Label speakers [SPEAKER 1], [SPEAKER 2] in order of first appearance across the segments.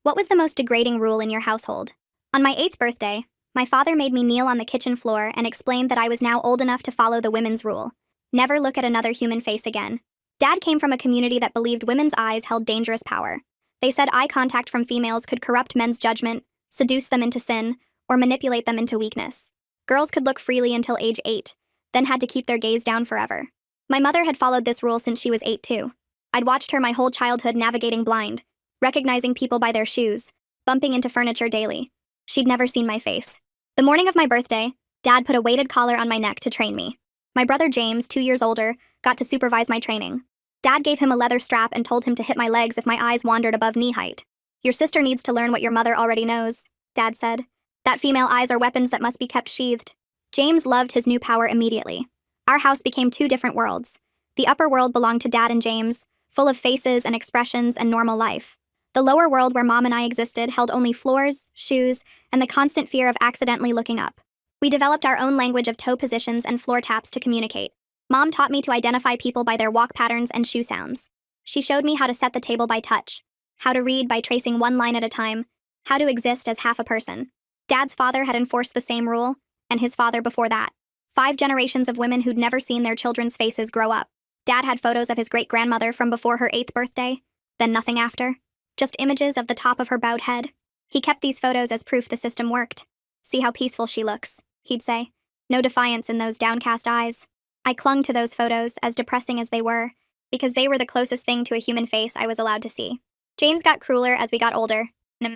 [SPEAKER 1] What was the most degrading rule in your household? On my 8th birthday, my father made me kneel on the kitchen floor and explained that I was now old enough to follow the women's rule. Never look at another human face again. Dad came from a community that believed women's eyes held dangerous power. They said eye contact from females could corrupt men's judgment, seduce them into sin, or manipulate them into weakness. Girls could look freely until age 8, then had to keep their gaze down forever. My mother had followed this rule since she was 8 too. I'd watched her my whole childhood navigating blind, recognizing people by their shoes, bumping into furniture daily. She'd never seen my face. The morning of my birthday, Dad put a weighted collar on my neck to train me. My brother James, 2 years older, got to supervise my training. Dad gave him a leather strap and told him to hit my legs if my eyes wandered above knee height. Your sister needs to learn what your mother already knows, Dad said. That female eyes are weapons that must be kept sheathed. James loved his new power immediately. Our house became 2 different worlds. The upper world belonged to Dad and James, full of faces and expressions and normal life. The lower world where Mom and I existed held only floors, shoes, and the constant fear of accidentally looking up. We developed our own language of toe positions and floor taps to communicate. Mom taught me to identify people by their walk patterns and shoe sounds. She showed me how to set the table by touch, how to read by tracing one line at a time, how to exist as half a person. Dad's father had enforced the same rule, and his father before that. 5 generations of women who'd never seen their children's faces grow up. Dad had photos of his great-grandmother from before her 8th birthday, then nothing after. Just images of the top of her bowed head. He kept these photos as proof the system worked. See how peaceful she looks, he'd say. No defiance in those downcast eyes. I clung to those photos, as depressing as they were, because they were the closest thing to a human face I was allowed to see. James got crueler as we got older.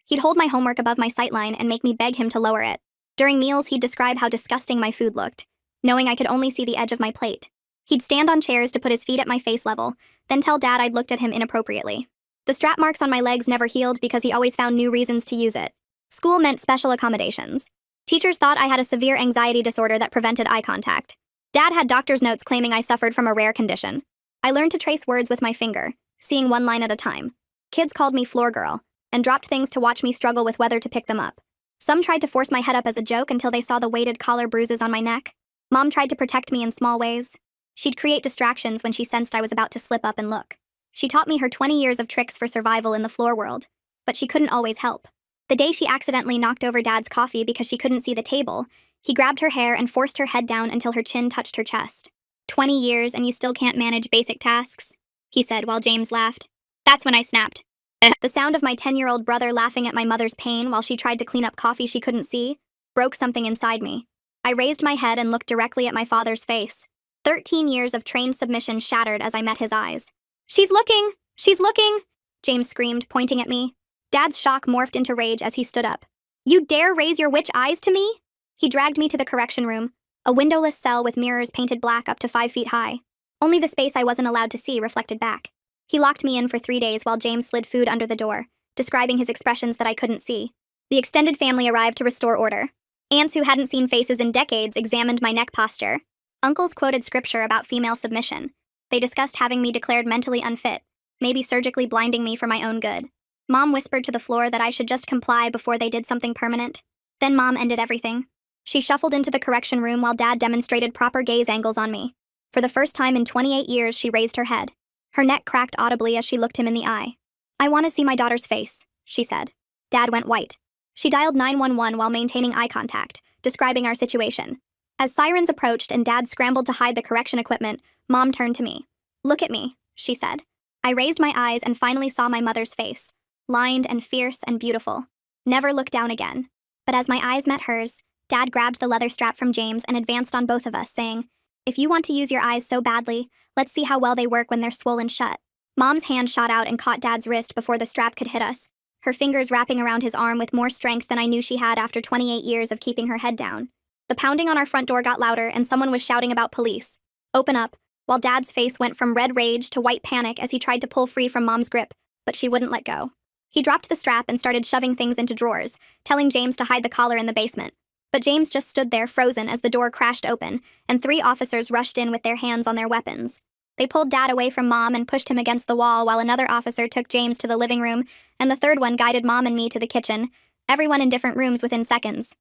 [SPEAKER 1] He'd hold my homework above my sightline and make me beg him to lower it. During meals, he'd describe how disgusting my food looked, knowing I could only see the edge of my plate. He'd stand on chairs to put his feet at my face level, then tell Dad I'd looked at him inappropriately. The strap marks on my legs never healed because he always found new reasons to use it. School meant special accommodations. Teachers thought I had a severe anxiety disorder that prevented eye contact. Dad had doctor's notes claiming I suffered from a rare condition. I learned to trace words with my finger, seeing one line at a time. Kids called me floor girl, and dropped things to watch me struggle with whether to pick them up. Some tried to force my head up as a joke until they saw the weighted collar bruises on my neck. Mom tried to protect me in small ways. She'd create distractions when she sensed I was about to slip up and look. She taught me her 20 years of tricks for survival in the floor world, but she couldn't always help. The day she accidentally knocked over Dad's coffee because she couldn't see the table, he grabbed her hair and forced her head down until her chin touched her chest. 20 years and you still can't manage basic tasks, he said while James laughed. That's when I snapped. The sound of my 10-year-old brother laughing at my mother's pain while she tried to clean up coffee she couldn't see broke something inside me. I raised my head and looked directly at my father's face. 13 years of trained submission shattered as I met his eyes. She's looking! She's looking! James screamed, pointing at me. Dad's shock morphed into rage as he stood up. You dare raise your witch eyes to me? He dragged me to the correction room, a windowless cell with mirrors painted black up to 5 feet high. Only the space I wasn't allowed to see reflected back. He locked me in for 3 days while James slid food under the door, describing his expressions that I couldn't see. The extended family arrived to restore order. Aunts who hadn't seen faces in decades examined my neck posture. Uncles quoted scripture about female submission. They discussed having me declared mentally unfit, maybe surgically blinding me for my own good. Mom whispered to the floor that I should just comply before they did something permanent. Then Mom ended everything. She shuffled into the correction room while Dad demonstrated proper gaze angles on me. For the first time in 28 years, she raised her head. Her neck cracked audibly as she looked him in the eye. I want to see my daughter's face, she said. Dad went white. She dialed 911 while maintaining eye contact, describing our situation. As sirens approached and Dad scrambled to hide the correction equipment, Mom turned to me. Look at me, she said. I raised my eyes and finally saw my mother's face, lined and fierce and beautiful. Never look down again. But as my eyes met hers, Dad grabbed the leather strap from James and advanced on both of us, saying, if you want to use your eyes so badly, let's see how well they work when they're swollen shut. Mom's hand shot out and caught Dad's wrist before the strap could hit us, her fingers wrapping around his arm with more strength than I knew she had after 28 years of keeping her head down. The pounding on our front door got louder and someone was shouting about police. Open up, while Dad's face went from red rage to white panic as he tried to pull free from Mom's grip, but she wouldn't let go. He dropped the strap and started shoving things into drawers, telling James to hide the collar in the basement. But James just stood there frozen as the door crashed open, and 3 officers rushed in with their hands on their weapons. They pulled Dad away from Mom and pushed him against the wall while another officer took James to the living room, and the third one guided Mom and me to the kitchen, everyone in different rooms within seconds.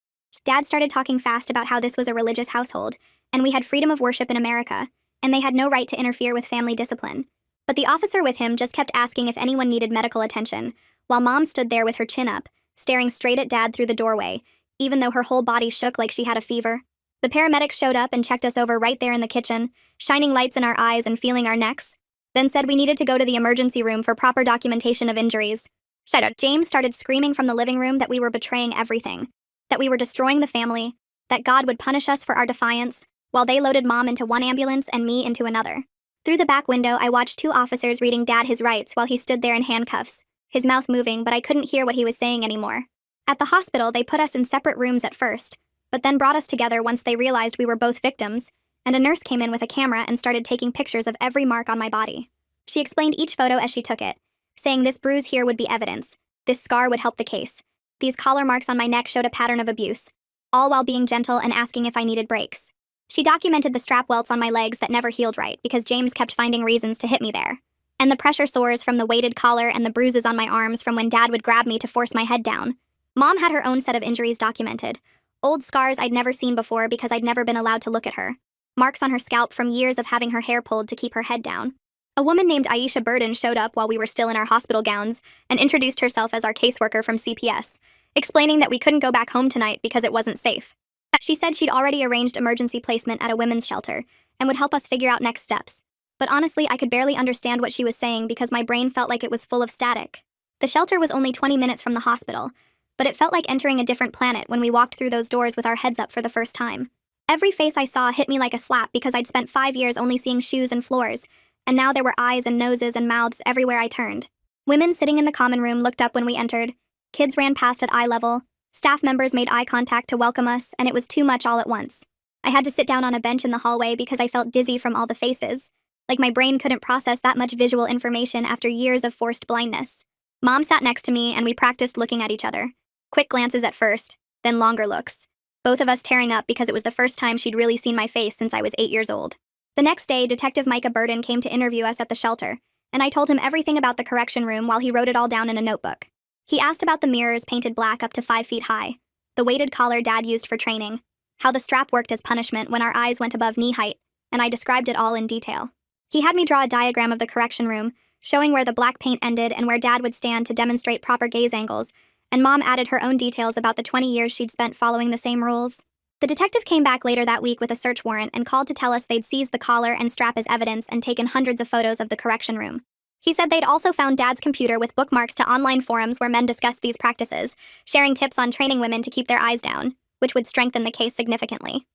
[SPEAKER 1] Dad started talking fast about how this was a religious household, and we had freedom of worship in America, and they had no right to interfere with family discipline. But the officer with him just kept asking if anyone needed medical attention, while Mom stood there with her chin up, staring straight at Dad through the doorway, even though her whole body shook like she had a fever. The paramedics showed up and checked us over right there in the kitchen, shining lights in our eyes and feeling our necks, then said we needed to go to the emergency room for proper documentation of injuries. Shut up. James started screaming from the living room that we were betraying everything, that we were destroying the family, that God would punish us for our defiance, while they loaded Mom into one ambulance and me into another. Through the back window, I watched two officers reading Dad his rights while he stood there in handcuffs, his mouth moving, but I couldn't hear what he was saying anymore. At the hospital, they put us in separate rooms at first, but then brought us together once they realized we were both victims, and a nurse came in with a camera and started taking pictures of every mark on my body. She explained each photo as she took it, saying this bruise here would be evidence, this scar would help the case. These collar marks on my neck showed a pattern of abuse, all while being gentle and asking if I needed breaks. She documented the strap welts on my legs that never healed right because James kept finding reasons to hit me there, and the pressure sores from the weighted collar and the bruises on my arms from when Dad would grab me to force my head down. Mom had her own set of injuries documented, old scars I'd never seen before because I'd never been allowed to look at her, marks on her scalp from years of having her hair pulled to keep her head down. A woman named Aisha Burden showed up while we were still in our hospital gowns and introduced herself as our caseworker from CPS, explaining that we couldn't go back home tonight because it wasn't safe. She said she'd already arranged emergency placement at a women's shelter and would help us figure out next steps. But honestly, I could barely understand what she was saying because my brain felt like it was full of static. The shelter was only 20 minutes from the hospital, but it felt like entering a different planet when we walked through those doors with our heads up for the first time. Every face I saw hit me like a slap because I'd spent 5 years only seeing shoes and floors, and now there were eyes and noses and mouths everywhere I turned. Women sitting in the common room looked up when we entered. Kids ran past at eye level. Staff members made eye contact to welcome us, and it was too much all at once. I had to sit down on a bench in the hallway because I felt dizzy from all the faces, like my brain couldn't process that much visual information after years of forced blindness. Mom sat next to me, and we practiced looking at each other. Quick glances at first, then longer looks, both of us tearing up because it was the first time she'd really seen my face since I was 8 years old. The next day, Detective Micah Burden came to interview us at the shelter, and I told him everything about the correction room while he wrote it all down in a notebook. He asked about the mirrors painted black up to 5 feet high, the weighted collar Dad used for training, how the strap worked as punishment when our eyes went above knee height, and I described it all in detail. He had me draw a diagram of the correction room, showing where the black paint ended and where Dad would stand to demonstrate proper gaze angles, and Mom added her own details about the 20 years she'd spent following the same rules. The detective came back later that week with a search warrant and called to tell us they'd seized the collar and strap as evidence and taken hundreds of photos of the correction room. He said they'd also found Dad's computer with bookmarks to online forums where men discussed these practices, sharing tips on training women to keep their eyes down, which would strengthen the case significantly.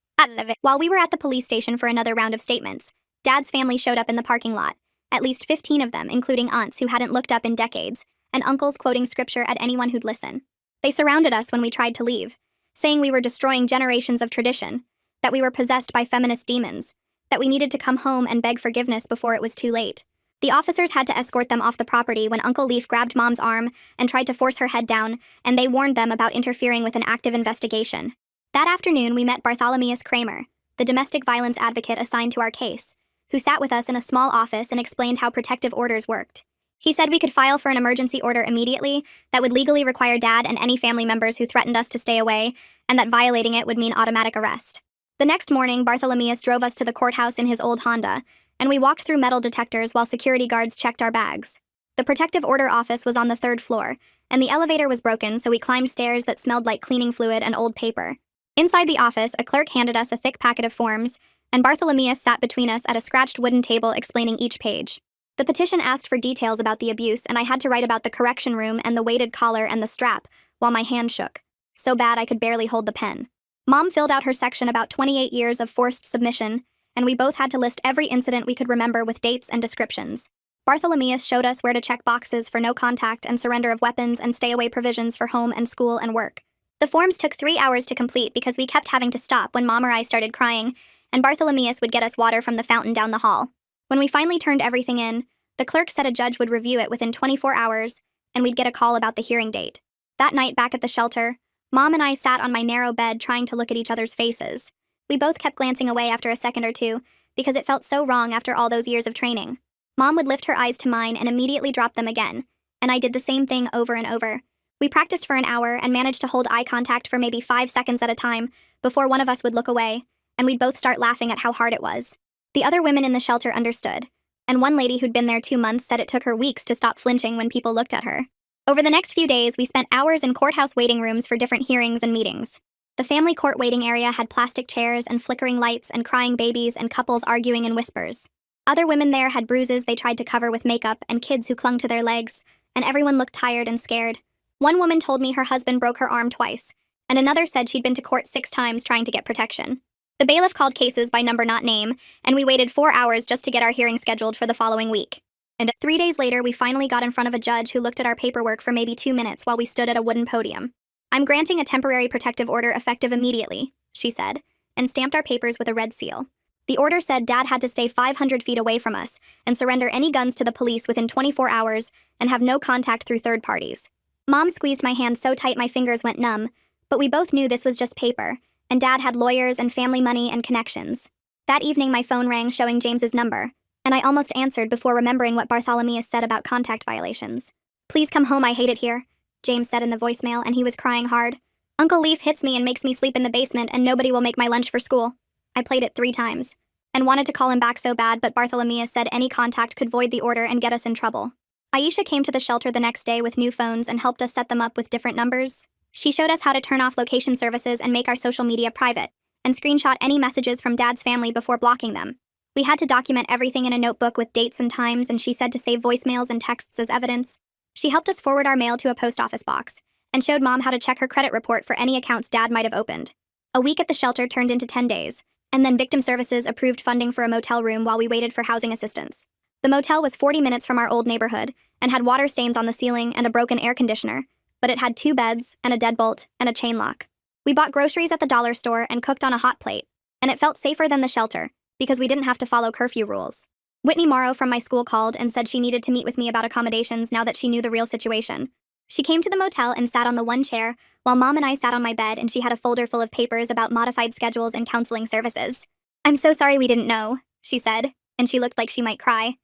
[SPEAKER 1] While we were at the police station for another round of statements, Dad's family showed up in the parking lot, at least 15 of them, including aunts who hadn't looked up in decades, and uncles quoting scripture at anyone who'd listen. They surrounded us when we tried to leave, saying we were destroying generations of tradition, that we were possessed by feminist demons, that we needed to come home and beg forgiveness before it was too late. The officers had to escort them off the property when Uncle Leaf grabbed Mom's arm and tried to force her head down, and they warned them about interfering with an active investigation. That afternoon, we met Bartholomeus Kramer, the domestic violence advocate assigned to our case, who sat with us in a small office and explained how protective orders worked. He said we could file for an emergency order immediately that would legally require Dad and any family members who threatened us to stay away, and that violating it would mean automatic arrest. The next morning, Bartholomeus drove us to the courthouse in his old Honda, and we walked through metal detectors while security guards checked our bags. The protective order office was on the 3rd floor, and the elevator was broken, so we climbed stairs that smelled like cleaning fluid and old paper. Inside the office, a clerk handed us a thick packet of forms, and Bartholomeus sat between us at a scratched wooden table explaining each page. The petition asked for details about the abuse, and I had to write about the correction room and the weighted collar and the strap, while my hand shook. So bad I could barely hold the pen. Mom filled out her section about 28 years of forced submission, and we both had to list every incident we could remember with dates and descriptions. Bartholomeus showed us where to check boxes for no contact and surrender of weapons and stay-away provisions for home and school and work. The forms took 3 hours to complete because we kept having to stop when Mom or I started crying, and Bartholomeus would get us water from the fountain down the hall. When we finally turned everything in, the clerk said a judge would review it within 24 hours, and we'd get a call about the hearing date. That night back at the shelter, Mom and I sat on my narrow bed trying to look at each other's faces. We both kept glancing away after a second or two, because it felt so wrong after all those years of training. Mom would lift her eyes to mine and immediately drop them again, and I did the same thing over and over. We practiced for an hour and managed to hold eye contact for maybe 5 seconds at a time before one of us would look away, and we'd both start laughing at how hard it was. The other women in the shelter understood, and one lady who'd been there 2 months said it took her weeks to stop flinching when people looked at her. Over the next few days, we spent hours in courthouse waiting rooms for different hearings and meetings. The family court waiting area had plastic chairs and flickering lights and crying babies and couples arguing in whispers. Other women there had bruises they tried to cover with makeup and kids who clung to their legs, and everyone looked tired and scared. One woman told me her husband broke her arm twice, and another said she'd been to court 6 times trying to get protection. The bailiff called cases by number not name, and we waited 4 hours just to get our hearing scheduled for the following week. And 3 days later, we finally got in front of a judge who looked at our paperwork for maybe 2 minutes while we stood at a wooden podium. "I'm granting a temporary protective order effective immediately," she said, and stamped our papers with a red seal. The order said Dad had to stay 500 feet away from us and surrender any guns to the police within 24 hours and have no contact through third parties. Mom squeezed my hand so tight my fingers went numb, but we both knew this was just paper, and Dad had lawyers and family money and connections. That evening my phone rang showing James's number, and I almost answered before remembering what Bartholomew said about contact violations. "Please come home, I hate it here," James said in the voicemail, and he was crying hard. "Uncle Leaf hits me and makes me sleep in the basement, and nobody will make my lunch for school." I played it 3 times, and wanted to call him back so bad, but Bartholomew said any contact could void the order and get us in trouble. Aisha came to the shelter the next day with new phones and helped us set them up with different numbers. She showed us how to turn off location services and make our social media private, and screenshot any messages from Dad's family before blocking them. We had to document everything in a notebook with dates and times, and she said to save voicemails and texts as evidence. She helped us forward our mail to a post office box, and showed Mom how to check her credit report for any accounts Dad might have opened. A week at the shelter turned into 10 days, and then Victim Services approved funding for a motel room while we waited for housing assistance. The motel was 40 minutes from our old neighborhood, and had water stains on the ceiling and a broken air conditioner, but it had 2 beds, and a deadbolt, and a chain lock. We bought groceries at the dollar store and cooked on a hot plate, and it felt safer than the shelter, because we didn't have to follow curfew rules. Whitney Morrow from my school called and said she needed to meet with me about accommodations now that she knew the real situation. She came to the motel and sat on the one chair, while Mom and I sat on my bed, and she had a folder full of papers about modified schedules and counseling services. "I'm so sorry we didn't know," she said, and she looked like she might cry.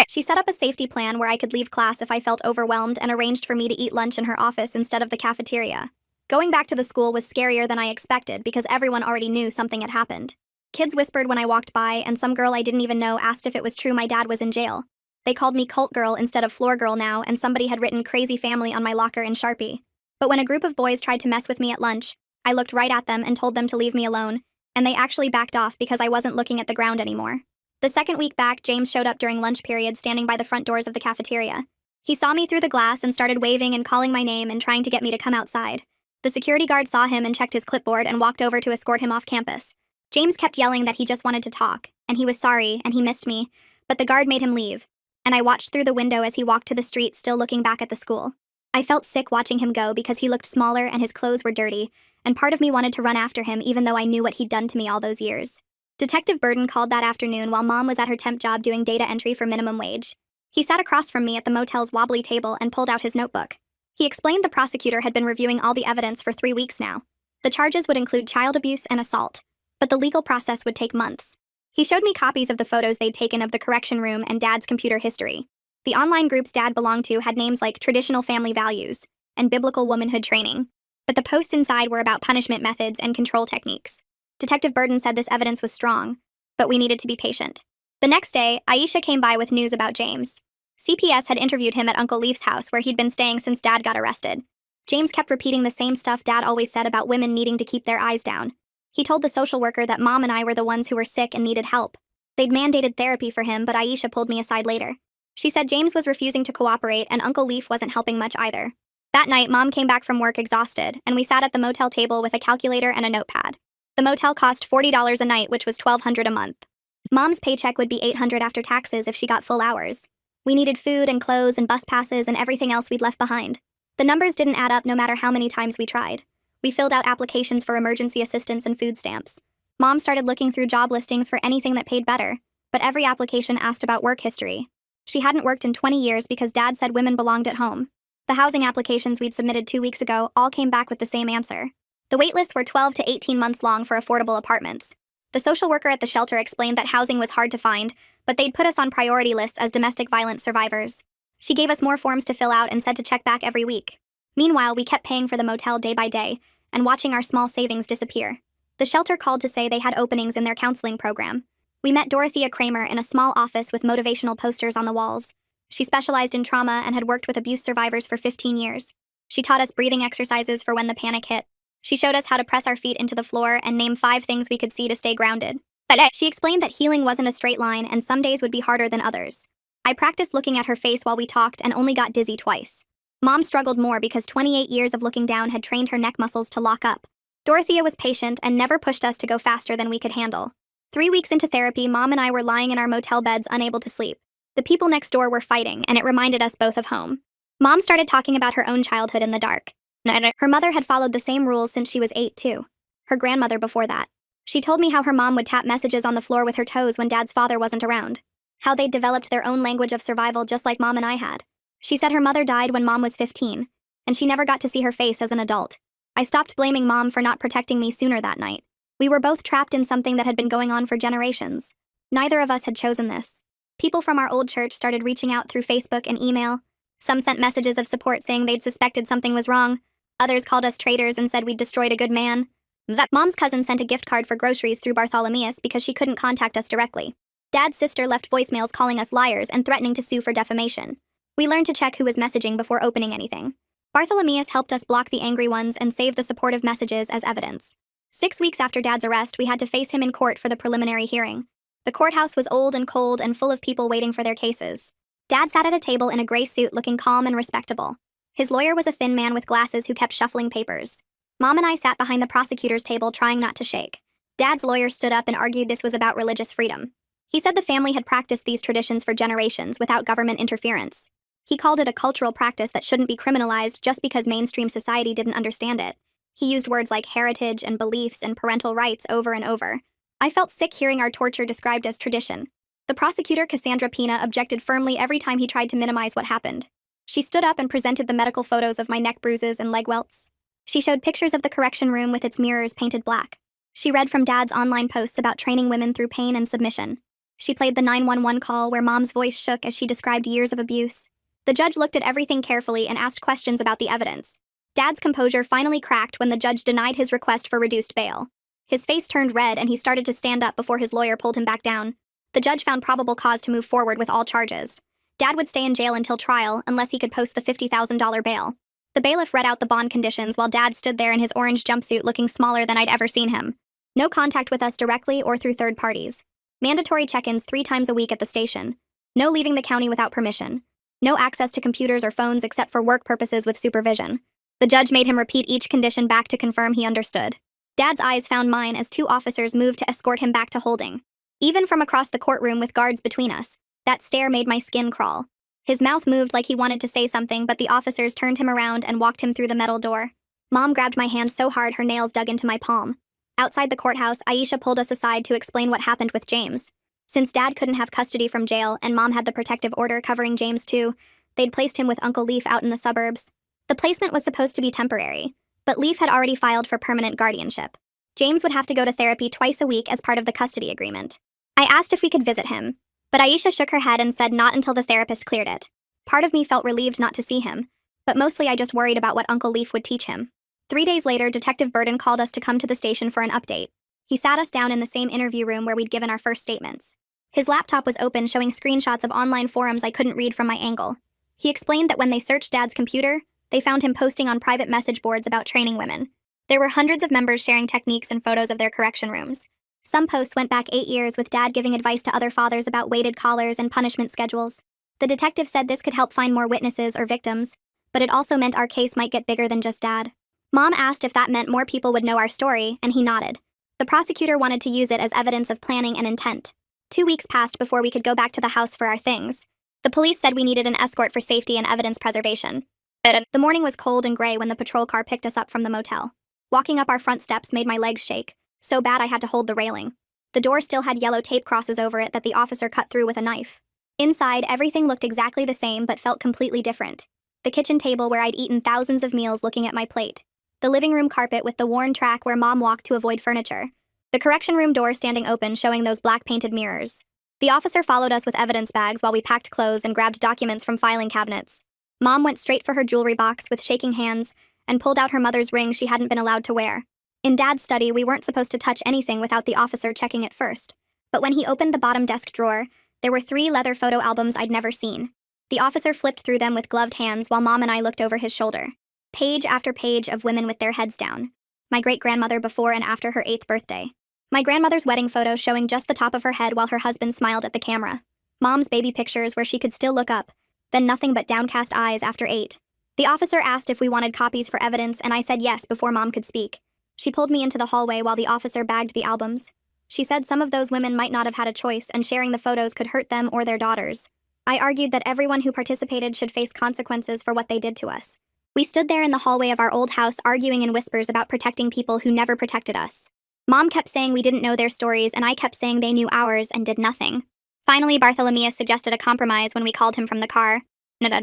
[SPEAKER 1] She set up a safety plan where I could leave class if I felt overwhelmed and arranged for me to eat lunch in her office instead of the cafeteria. Going back to the school was scarier than I expected because everyone already knew something had happened. Kids whispered when I walked by, and some girl I didn't even know asked if it was true my dad was in jail. They called me Cult Girl instead of Floor Girl now, and somebody had written Crazy Family on my locker in Sharpie. But when a group of boys tried to mess with me at lunch, I looked right at them and told them to leave me alone, and they actually backed off because I wasn't looking at the ground anymore. The second week back, James showed up during lunch period standing by the front doors of the cafeteria. He saw me through the glass and started waving and calling my name and trying to get me to come outside. The security guard saw him and checked his clipboard and walked over to escort him off campus. James kept yelling that he just wanted to talk, and he was sorry, and he missed me, but the guard made him leave, and I watched through the window as he walked to the street, still looking back at the school. I felt sick watching him go because he looked smaller and his clothes were dirty, and part of me wanted to run after him even though I knew what he'd done to me all those years. Detective Burden called that afternoon while Mom was at her temp job doing data entry for minimum wage. He sat across from me at the motel's wobbly table and pulled out his notebook. He explained the prosecutor had been reviewing all the evidence for 3 weeks now. The charges would include child abuse and assault, but the legal process would take months. He showed me copies of the photos they'd taken of the correction room and Dad's computer history. The online groups Dad belonged to had names like Traditional Family Values and Biblical Womanhood Training, but the posts inside were about punishment methods and control techniques. Detective Burden said this evidence was strong, but we needed to be patient. The next day, Aisha came by with news about James. CPS had interviewed him at Uncle Leaf's house where he'd been staying since Dad got arrested. James kept repeating the same stuff Dad always said about women needing to keep their eyes down. He told the social worker that Mom and I were the ones who were sick and needed help. They'd mandated therapy for him, but Aisha pulled me aside later. She said James was refusing to cooperate and Uncle Leaf wasn't helping much either. That night, Mom came back from work exhausted, and we sat at the motel table with a calculator and a notepad. The motel cost $40 a night, which was $1,200 a month. Mom's paycheck would be $800 after taxes if she got full hours. We needed food and clothes and bus passes and everything else we'd left behind. The numbers didn't add up no matter how many times we tried. We filled out applications for emergency assistance and food stamps. Mom started looking through job listings for anything that paid better, but every application asked about work history. She hadn't worked in 20 years because Dad said women belonged at home. The housing applications we'd submitted 2 weeks ago all came back with the same answer. The waitlists were 12 to 18 months long for affordable apartments. The social worker at the shelter explained that housing was hard to find, but they'd put us on priority lists as domestic violence survivors. She gave us more forms to fill out and said to check back every week. Meanwhile, we kept paying for the motel day by day and watching our small savings disappear. The shelter called to say they had openings in their counseling program. We met Dorothea Kramer in a small office with motivational posters on the walls. She specialized in trauma and had worked with abuse survivors for 15 years. She taught us breathing exercises for when the panic hit. She showed us how to press our feet into the floor and name 5 things we could see to stay grounded. She explained that healing wasn't a straight line and some days would be harder than others. I practiced looking at her face while we talked and only got dizzy twice. Mom struggled more because 28 years of looking down had trained her neck muscles to lock up. Dorothea was patient and never pushed us to go faster than we could handle. 3 weeks into therapy, Mom and I were lying in our motel beds unable to sleep. The people next door were fighting, and it reminded us both of home. Mom started talking about her own childhood in the dark. Her mother had followed the same rules since she was 8 too. Her grandmother before that. She told me how her mom would tap messages on the floor with her toes when Dad's father wasn't around. How they'd developed their own language of survival just like Mom and I had. She said her mother died when Mom was 15, and she never got to see her face as an adult. I stopped blaming Mom for not protecting me sooner that night. We were both trapped in something that had been going on for generations. Neither of us had chosen this. People from our old church started reaching out through Facebook and email. Some sent messages of support saying they'd suspected something was wrong. Others called us traitors and said we'd destroyed a good man. That Mom's cousin sent a gift card for groceries through Bartholomeus because she couldn't contact us directly. Dad's sister left voicemails calling us liars and threatening to sue for defamation. We learned to check who was messaging before opening anything. Bartholomeus helped us block the angry ones and save the supportive messages as evidence. 6 weeks after Dad's arrest, we had to face him in court for the preliminary hearing. The courthouse was old and cold and full of people waiting for their cases. Dad sat at a table in a gray suit looking calm and respectable. His lawyer was a thin man with glasses who kept shuffling papers. Mom and I sat behind the prosecutor's table trying not to shake. Dad's lawyer stood up and argued this was about religious freedom. He said the family had practiced these traditions for generations without government interference. He called it a cultural practice that shouldn't be criminalized just because mainstream society didn't understand it. He used words like heritage and beliefs and parental rights over and over. I felt sick hearing our torture described as tradition. The prosecutor, Cassandra Pina, objected firmly every time he tried to minimize what happened. She stood up and presented the medical photos of my neck bruises and leg welts. She showed pictures of the correction room with its mirrors painted black. She read from Dad's online posts about training women through pain and submission. She played the 911 call where Mom's voice shook as she described years of abuse. The judge looked at everything carefully and asked questions about the evidence. Dad's composure finally cracked when the judge denied his request for reduced bail. His face turned red and he started to stand up before his lawyer pulled him back down. The judge found probable cause to move forward with all charges. Dad would stay in jail until trial unless he could post the $50,000 bail. The bailiff read out the bond conditions while Dad stood there in his orange jumpsuit looking smaller than I'd ever seen him. No contact with us directly or through third parties. Mandatory check-ins 3 times a week at the station. No leaving the county without permission. No access to computers or phones except for work purposes with supervision. The judge made him repeat each condition back to confirm he understood. Dad's eyes found mine as 2 officers moved to escort him back to holding. Even from across the courtroom with guards between us, that stare made my skin crawl. His mouth moved like he wanted to say something, but the officers turned him around and walked him through the metal door. Mom grabbed my hand so hard her nails dug into my palm. Outside the courthouse, Aisha pulled us aside to explain what happened with James. Since Dad couldn't have custody from jail and Mom had the protective order covering James too, they'd placed him with Uncle Leaf out in the suburbs. The placement was supposed to be temporary, but Leaf had already filed for permanent guardianship. James would have to go to therapy twice a week as part of the custody agreement. I asked if we could visit him, but Aisha shook her head and said not until the therapist cleared it. Part of me felt relieved not to see him, but mostly I just worried about what Uncle Leaf would teach him. 3 days later, Detective Burden called us to come to the station for an update. He sat us down in the same interview room where we'd given our first statements. His laptop was open, showing screenshots of online forums I couldn't read from my angle. He explained that when they searched Dad's computer, they found him posting on private message boards about training women. There were hundreds of members sharing techniques and photos of their correction rooms. Some posts went back 8 years with Dad giving advice to other fathers about weighted collars and punishment schedules. The detective said this could help find more witnesses or victims, but it also meant our case might get bigger than just Dad. Mom asked if that meant more people would know our story, and he nodded. The prosecutor wanted to use it as evidence of planning and intent. 2 weeks passed before we could go back to the house for our things. The police said we needed an escort for safety and evidence preservation. The morning was cold and gray when the patrol car picked us up from the motel. Walking up our front steps made my legs shake, so bad I had to hold the railing. The door still had yellow tape crosses over it that the officer cut through with a knife. Inside, everything looked exactly the same but felt completely different. The kitchen table where I'd eaten thousands of meals looking at my plate. The living room carpet with the worn track where Mom walked to avoid furniture. The correction room door standing open showing those black painted mirrors. The officer followed us with evidence bags while we packed clothes and grabbed documents from filing cabinets. Mom went straight for her jewelry box with shaking hands and pulled out her mother's ring she hadn't been allowed to wear. In Dad's study, we weren't supposed to touch anything without the officer checking it first. But when he opened the bottom desk drawer, there were 3 leather photo albums I'd never seen. The officer flipped through them with gloved hands while Mom and I looked over his shoulder. Page after page of women with their heads down. My great-grandmother before and after her 8th birthday. My grandmother's wedding photo showing just the top of her head while her husband smiled at the camera. Mom's baby pictures where she could still look up, then nothing but downcast eyes after 8. The officer asked if we wanted copies for evidence, and I said yes before Mom could speak. She pulled me into the hallway while the officer bagged the albums. She said some of those women might not have had a choice, and sharing the photos could hurt them or their daughters. I argued that everyone who participated should face consequences for what they did to us. We stood there in the hallway of our old house arguing in whispers about protecting people who never protected us. Mom kept saying we didn't know their stories, and I kept saying they knew ours and did nothing. Finally, Bartholomew suggested a compromise when we called him from the car.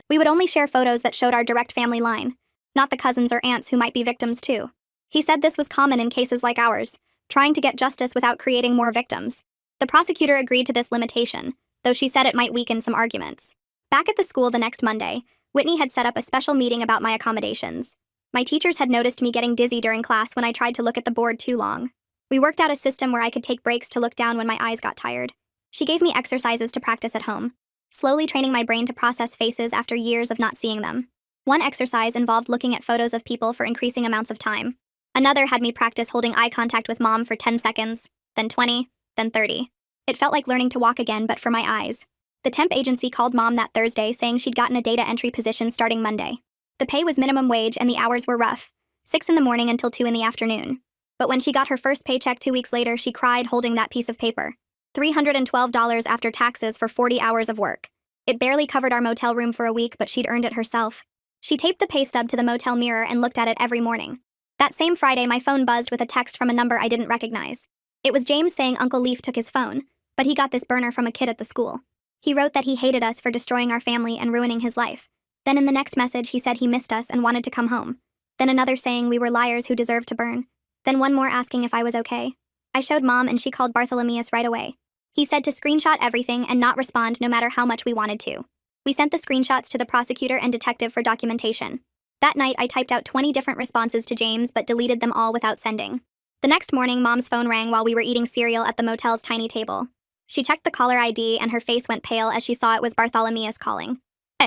[SPEAKER 1] We would only share photos that showed our direct family line, not the cousins or aunts who might be victims too. He said this was common in cases like ours, trying to get justice without creating more victims. The prosecutor agreed to this limitation, though she said it might weaken some arguments. Back at the school the next Monday, Whitney had set up a special meeting about my accommodations. My teachers had noticed me getting dizzy during class when I tried to look at the board too long. We worked out a system where I could take breaks to look down when my eyes got tired. She gave me exercises to practice at home, slowly training my brain to process faces after years of not seeing them. One exercise involved looking at photos of people for increasing amounts of time. Another had me practice holding eye contact with Mom for 10 seconds, then 20, then 30. It felt like learning to walk again, but for my eyes. The temp agency called Mom that Thursday saying she'd gotten a data entry position starting Monday. The pay was minimum wage and the hours were rough, 6 in the morning until 2 in the afternoon. But when she got her first paycheck 2 weeks later, she cried holding that piece of paper. $312 after taxes for 40 hours of work. It barely covered our motel room for a week, but she'd earned it herself. She taped the pay stub to the motel mirror and looked at it every morning. That same Friday, my phone buzzed with a text from a number I didn't recognize. It was James saying Uncle Leaf took his phone, but he got this burner from a kid at the school. He wrote that he hated us for destroying our family and ruining his life. Then in the next message, he said he missed us and wanted to come home. Then another saying we were liars who deserved to burn. Then one more asking if I was okay. I showed Mom and she called Bartholomew right away. He said to screenshot everything and not respond no matter how much we wanted to. We sent the screenshots to the prosecutor and detective for documentation. That night, I typed out 20 different responses to James but deleted them all without sending. The next morning, Mom's phone rang while we were eating cereal at the motel's tiny table. She checked the caller ID and her face went pale as she saw it was Bartholomew's calling.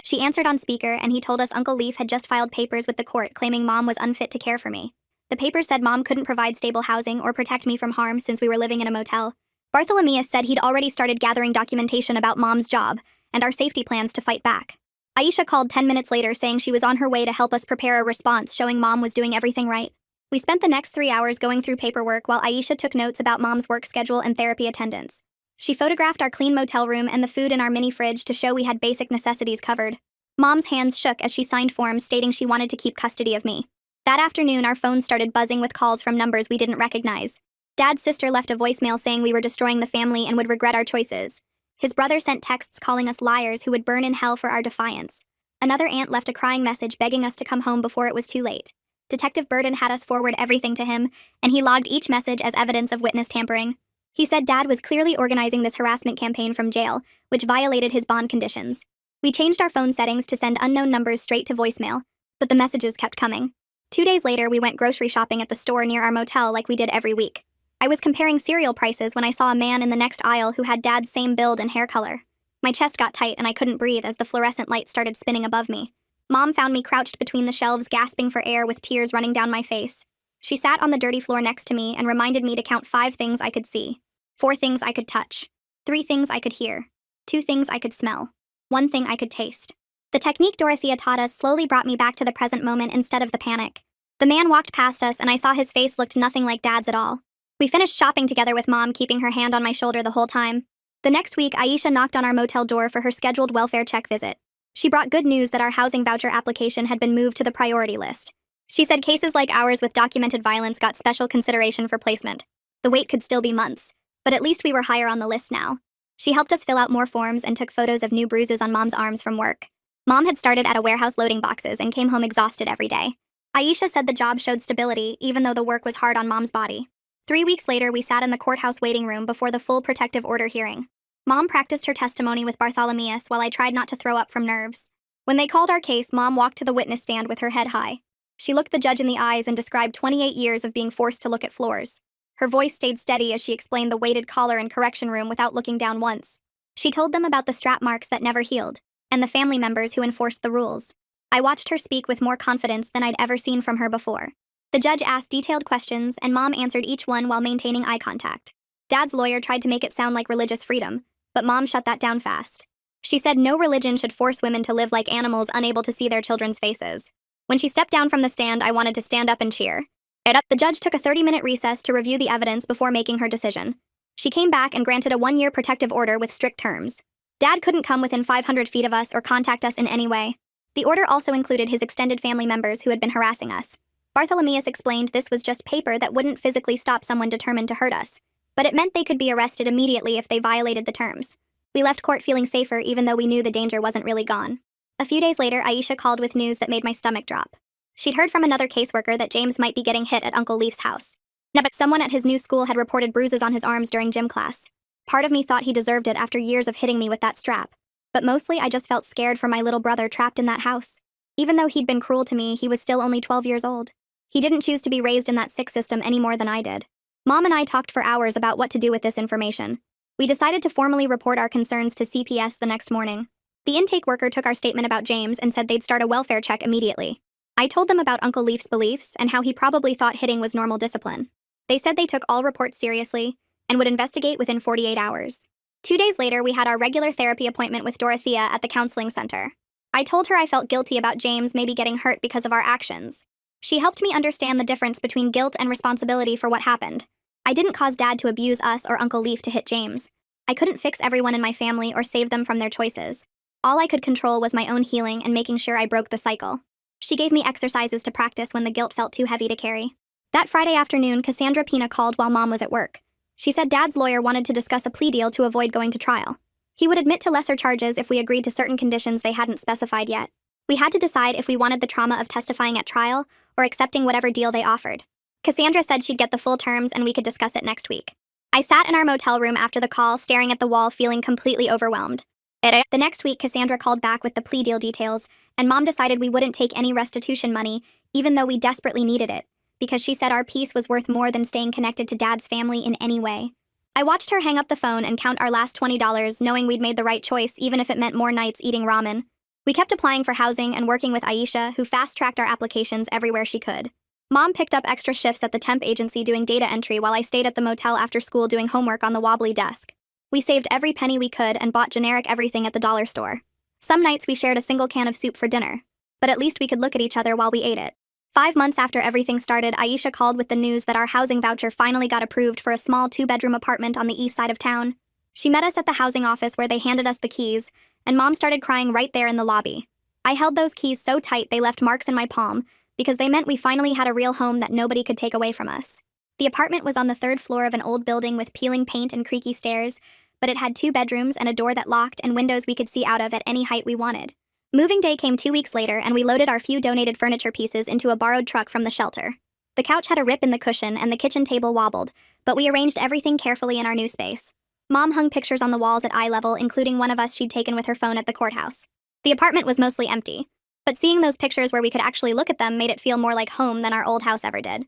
[SPEAKER 1] She answered on speaker and he told us Uncle Leaf had just filed papers with the court claiming Mom was unfit to care for me. The papers said Mom couldn't provide stable housing or protect me from harm since we were living in a motel. Bartholomew said he'd already started gathering documentation about Mom's job and our safety plans to fight back. Aisha called 10 minutes later saying she was on her way to help us prepare a response showing Mom was doing everything right. We spent the next 3 hours going through paperwork while Aisha took notes about Mom's work schedule and therapy attendance. She photographed our clean motel room and the food in our mini fridge to show we had basic necessities covered. Mom's hands shook as she signed forms stating she wanted to keep custody of me. That afternoon, our phones started buzzing with calls from numbers we didn't recognize. Dad's sister left a voicemail saying we were destroying the family and would regret our choices. His brother sent texts calling us liars who would burn in hell for our defiance. Another aunt left a crying message begging us to come home before it was too late. Detective Burden had us forward everything to him, and he logged each message as evidence of witness tampering. He said Dad was clearly organizing this harassment campaign from jail, which violated his bond conditions. We changed our phone settings to send unknown numbers straight to voicemail, but the messages kept coming. 2 days later, we went grocery shopping at the store near our motel like we did every week. I was comparing cereal prices when I saw a man in the next aisle who had Dad's same build and hair color. My chest got tight and I couldn't breathe as the fluorescent light started spinning above me. Mom found me crouched between the shelves, gasping for air with tears running down my face. She sat on the dirty floor next to me and reminded me to count 5 things I could see, 4 things I could touch, 3 things I could hear, 2 things I could smell, 1 thing I could taste. The technique Dorothea taught us slowly brought me back to the present moment instead of the panic. The man walked past us and I saw his face looked nothing like Dad's at all. We finished shopping together with Mom keeping her hand on my shoulder the whole time. The next week, Aisha knocked on our motel door for her scheduled welfare check visit. She brought good news that our housing voucher application had been moved to the priority list. She said cases like ours with documented violence got special consideration for placement. The wait could still be months, but at least we were higher on the list now. She helped us fill out more forms and took photos of new bruises on Mom's arms from work. Mom had started at a warehouse loading boxes and came home exhausted every day. Aisha said the job showed stability, even though the work was hard on Mom's body. 3 weeks later, we sat in the courthouse waiting room before the full protective order hearing. Mom practiced her testimony with Bartholomew while I tried not to throw up from nerves. When they called our case, Mom walked to the witness stand with her head high. She looked the judge in the eyes and described 28 years of being forced to look at floors. Her voice stayed steady as she explained the weighted collar and correction room without looking down once. She told them about the strap marks that never healed, and the family members who enforced the rules. I watched her speak with more confidence than I'd ever seen from her before. The judge asked detailed questions, and Mom answered each one while maintaining eye contact. Dad's lawyer tried to make it sound like religious freedom, but Mom shut that down fast. She said no religion should force women to live like animals unable to see their children's faces. When she stepped down from the stand, I wanted to stand up and cheer. The judge took a 30-minute recess to review the evidence before making her decision. She came back and granted a 1-year protective order with strict terms. Dad couldn't come within 500 feet of us or contact us in any way. The order also included his extended family members who had been harassing us. Bartholomeus explained this was just paper that wouldn't physically stop someone determined to hurt us, but it meant they could be arrested immediately if they violated the terms. We left court feeling safer even though we knew the danger wasn't really gone. A few days later, Aisha called with news that made my stomach drop. She'd heard from another caseworker that James might be getting hit at Uncle Leaf's house. But someone at his new school had reported bruises on his arms during gym class. Part of me thought he deserved it after years of hitting me with that strap. But mostly I just felt scared for my little brother trapped in that house. Even though he'd been cruel to me, he was still only 12 years old. He didn't choose to be raised in that sick system any more than I did. Mom and I talked for hours about what to do with this information. We decided to formally report our concerns to CPS the next morning. The intake worker took our statement about James and said they'd start a welfare check immediately. I told them about Uncle Leaf's beliefs and how he probably thought hitting was normal discipline. They said they took all reports seriously and would investigate within 48 hours. 2 days later, we had our regular therapy appointment with Dorothea at the counseling center. I told her I felt guilty about James maybe getting hurt because of our actions. She helped me understand the difference between guilt and responsibility for what happened. I didn't cause Dad to abuse us or Uncle Leaf to hit James. I couldn't fix everyone in my family or save them from their choices. All I could control was my own healing and making sure I broke the cycle. She gave me exercises to practice when the guilt felt too heavy to carry. That Friday afternoon, Cassandra Pina called while Mom was at work. She said Dad's lawyer wanted to discuss a plea deal to avoid going to trial. He would admit to lesser charges if we agreed to certain conditions they hadn't specified yet. We had to decide if we wanted the trauma of testifying at trial or accepting whatever deal they offered. Cassandra said she'd get the full terms and we could discuss it next week. I sat in our motel room after the call, staring at the wall, feeling completely overwhelmed. The next week, Cassandra called back with the plea deal details, and Mom decided we wouldn't take any restitution money, even though we desperately needed it, because she said our peace was worth more than staying connected to Dad's family in any way. I watched her hang up the phone and count our last $20, knowing we'd made the right choice, even if it meant more nights eating ramen. We kept applying for housing and working with Aisha, who fast-tracked our applications everywhere she could. Mom picked up extra shifts at the temp agency doing data entry while I stayed at the motel after school doing homework on the wobbly desk. We saved every penny we could and bought generic everything at the dollar store. Some nights we shared a single can of soup for dinner, but at least we could look at each other while we ate it. 5 months after everything started, Aisha called with the news that our housing voucher finally got approved for a small 2-bedroom apartment on the east side of town. She met us at the housing office where they handed us the keys, and Mom started crying right there in the lobby. I held those keys so tight they left marks in my palm, because they meant we finally had a real home that nobody could take away from us. The apartment was on the 3rd floor of an old building with peeling paint and creaky stairs, but it had 2 bedrooms and a door that locked and windows we could see out of at any height we wanted. Moving day came 2 weeks later, and we loaded our few donated furniture pieces into a borrowed truck from the shelter. The couch had a rip in the cushion and the kitchen table wobbled, but we arranged everything carefully in our new space. Mom hung pictures on the walls at eye level, including one of us she'd taken with her phone at the courthouse. The apartment was mostly empty, but seeing those pictures where we could actually look at them made it feel more like home than our old house ever did.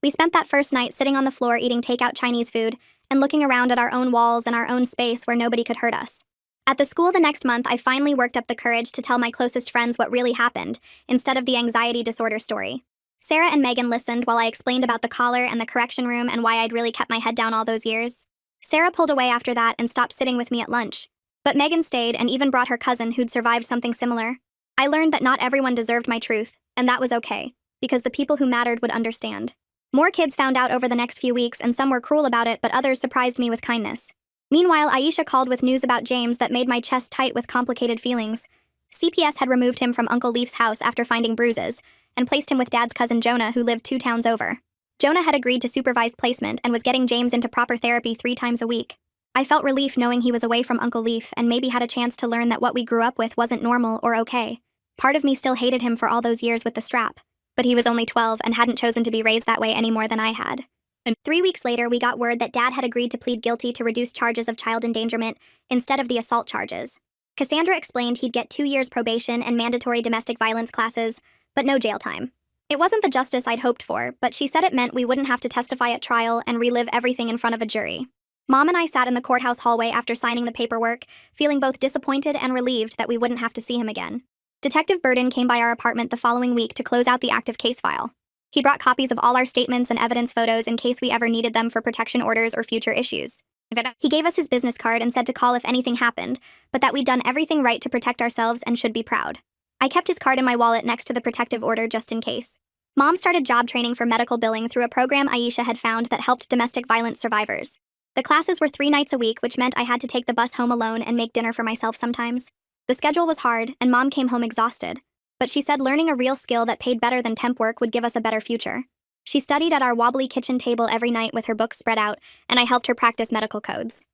[SPEAKER 1] We spent that first night sitting on the floor eating takeout Chinese food and looking around at our own walls and our own space where nobody could hurt us. At the school the next month, I finally worked up the courage to tell my closest friends what really happened, instead of the anxiety disorder story. Sarah and Megan listened while I explained about the collar and the correction room and why I'd really kept my head down all those years. Sarah pulled away after that and stopped sitting with me at lunch, but Megan stayed and even brought her cousin who'd survived something similar. I learned that not everyone deserved my truth, and that was okay, because the people who mattered would understand. More kids found out over the next few weeks, and some were cruel about it, but others surprised me with kindness. Meanwhile, Aisha called with news about James that made my chest tight with complicated feelings. CPS had removed him from Uncle Leaf's house after finding bruises, and placed him with Dad's cousin Jonah, who lived 2 towns over. Jonah had agreed to supervised placement and was getting James into proper therapy 3 times a week. I felt relief knowing he was away from Uncle Leaf and maybe had a chance to learn that what we grew up with wasn't normal or okay. Part of me still hated him for all those years with the strap, but he was only 12 and hadn't chosen to be raised that way any more than I had. 3 weeks later, we got word that Dad had agreed to plead guilty to reduced charges of child endangerment instead of the assault charges. Cassandra explained he'd get 2 years probation and mandatory domestic violence classes, but no jail time. It wasn't the justice I'd hoped for, but she said it meant we wouldn't have to testify at trial and relive everything in front of a jury. Mom and I sat in the courthouse hallway after signing the paperwork, feeling both disappointed and relieved that we wouldn't have to see him again. Detective Burden came by our apartment the following week to close out the active case file. He brought copies of all our statements and evidence photos in case we ever needed them for protection orders or future issues. He gave us his business card and said to call if anything happened, but that we'd done everything right to protect ourselves and should be proud. I kept his card in my wallet next to the protective order just in case. Mom started job training for medical billing through a program Aisha had found that helped domestic violence survivors. The classes were 3 nights a week, which meant I had to take the bus home alone and make dinner for myself sometimes. The schedule was hard, and Mom came home exhausted, but she said learning a real skill that paid better than temp work would give us a better future. She studied at our wobbly kitchen table every night with her books spread out, and I helped her practice medical codes.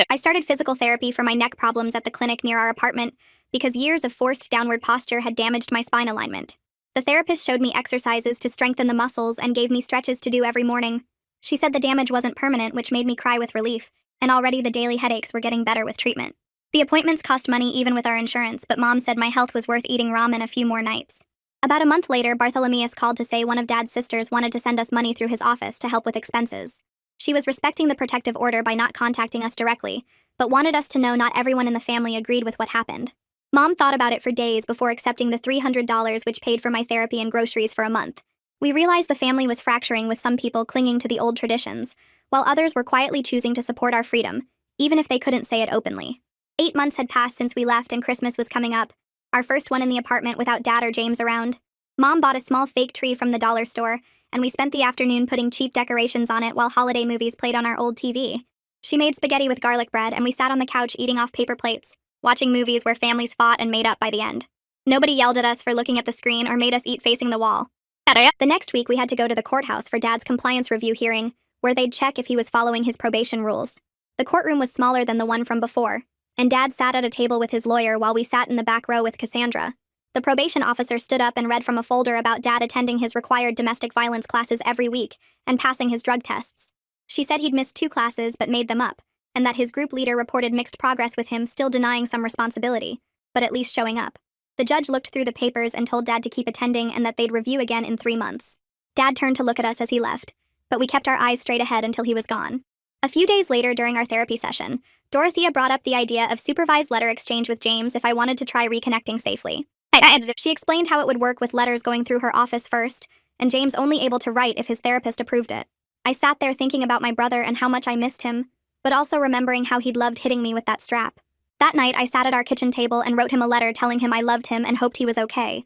[SPEAKER 1] I started physical therapy for my neck problems at the clinic near our apartment because years of forced downward posture had damaged my spine alignment. The therapist showed me exercises to strengthen the muscles and gave me stretches to do every morning. She said the damage wasn't permanent, which made me cry with relief, and already the daily headaches were getting better with treatment. The appointments cost money even with our insurance, but Mom said my health was worth eating ramen a few more nights. About a month later, Bartholomeus called to say one of Dad's sisters wanted to send us money through his office to help with expenses. She was respecting the protective order by not contacting us directly, but wanted us to know not everyone in the family agreed with what happened. Mom thought about it for days before accepting the $300 which paid for my therapy and groceries for a month. We realized the family was fracturing, with some people clinging to the old traditions, while others were quietly choosing to support our freedom, even if they couldn't say it openly. 8 months had passed since we left and Christmas was coming up, our first one in the apartment without Dad or James around. Mom bought a small fake tree from the dollar store, and we spent the afternoon putting cheap decorations on it while holiday movies played on our old TV. She made spaghetti with garlic bread, and we sat on the couch eating off paper plates, watching movies where families fought and made up by the end. Nobody yelled at us for looking at the screen or made us eat facing the wall. The next week we had to go to the courthouse for Dad's compliance review hearing, where they'd check if he was following his probation rules. The courtroom was smaller than the one from before, and Dad sat at a table with his lawyer while we sat in the back row with Cassandra. The probation officer stood up and read from a folder about Dad attending his required domestic violence classes every week and passing his drug tests. She said he'd missed 2 classes but made them up, and that his group leader reported mixed progress with him still denying some responsibility, but at least showing up. The judge looked through the papers and told Dad to keep attending and that they'd review again in 3 months. Dad turned to look at us as he left, but we kept our eyes straight ahead until he was gone. A few days later during our therapy session, Dorothea brought up the idea of supervised letter exchange with James if I wanted to try reconnecting safely. She explained how it would work with letters going through her office first, and James only able to write if his therapist approved it. I sat there thinking about my brother and how much I missed him, but also remembering how he'd loved hitting me with that strap. That night, I sat at our kitchen table and wrote him a letter telling him I loved him and hoped he was okay,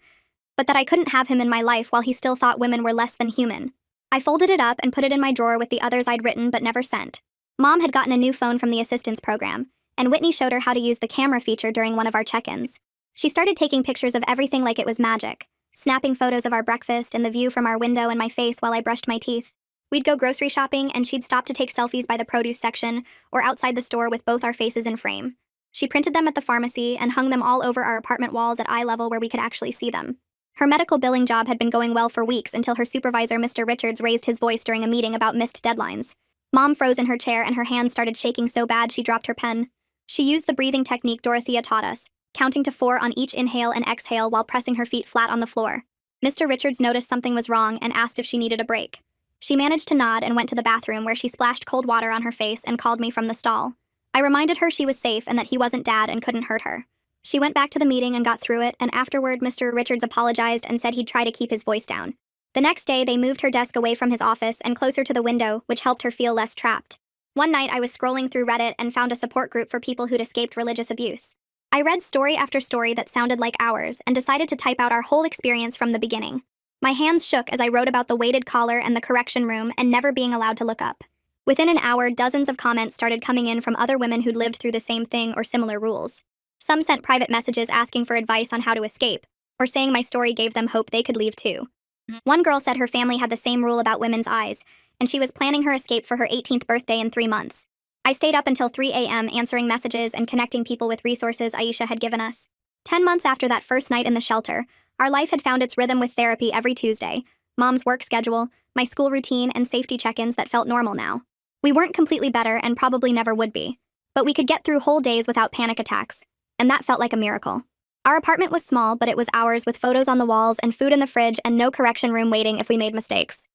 [SPEAKER 1] but that I couldn't have him in my life while he still thought women were less than human. I folded it up and put it in my drawer with the others I'd written but never sent. Mom had gotten a new phone from the assistance program, and Whitney showed her how to use the camera feature during one of our check-ins. She started taking pictures of everything like it was magic, snapping photos of our breakfast and the view from our window and my face while I brushed my teeth. We'd go grocery shopping, and she'd stop to take selfies by the produce section or outside the store with both our faces in frame. She printed them at the pharmacy and hung them all over our apartment walls at eye level where we could actually see them. Her medical billing job had been going well for weeks until her supervisor, Mr. Richards, raised his voice during a meeting about missed deadlines. Mom froze in her chair and her hands started shaking so bad she dropped her pen. She used the breathing technique Dorothea taught us, counting to 4 on each inhale and exhale while pressing her feet flat on the floor. Mr. Richards noticed something was wrong and asked if she needed a break. She managed to nod and went to the bathroom, where she splashed cold water on her face and called me from the stall. I reminded her she was safe and that he wasn't Dad and couldn't hurt her. She went back to the meeting and got through it, and afterward Mr. Richards apologized and said he'd try to keep his voice down. The next day, they moved her desk away from his office and closer to the window, which helped her feel less trapped. One night, I was scrolling through Reddit and found a support group for people who'd escaped religious abuse. I read story after story that sounded like ours and decided to type out our whole experience from the beginning. My hands shook as I wrote about the weighted collar and the correction room and never being allowed to look up. Within an hour, dozens of comments started coming in from other women who'd lived through the same thing or similar rules. Some sent private messages asking for advice on how to escape, or saying my story gave them hope they could leave too. One girl said her family had the same rule about women's eyes, and she was planning her escape for her 18th birthday in 3 months. I stayed up until 3 a.m. answering messages and connecting people with resources Aisha had given us. 10 months after that first night in the shelter, our life had found its rhythm with therapy every Tuesday, Mom's work schedule, my school routine, and safety check-ins that felt normal now. We weren't completely better and probably never would be, but we could get through whole days without panic attacks, and that felt like a miracle. Our apartment was small, but it was ours, with photos on the walls and food in the fridge and no correction room waiting if we made mistakes.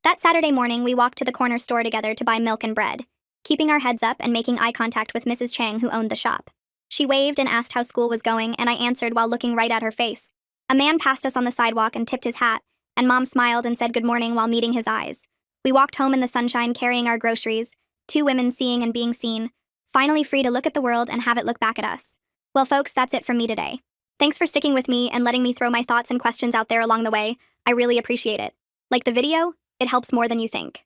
[SPEAKER 1] That Saturday morning, we walked to the corner store together to buy milk and bread. keeping our heads up and making eye contact with Mrs. Chang, who owned the shop. She waved and asked how school was going, and I answered while looking right at her face. A man passed us on the sidewalk and tipped his hat, and Mom smiled and said good morning while meeting his eyes. We walked home in the sunshine carrying our groceries, two women seeing and being seen, finally free to look at the world and have it look back at us. Well, folks, that's it from me today. Thanks for sticking with me and letting me throw my thoughts and questions out there along the way. I really appreciate it. Like the video? It helps more than you think.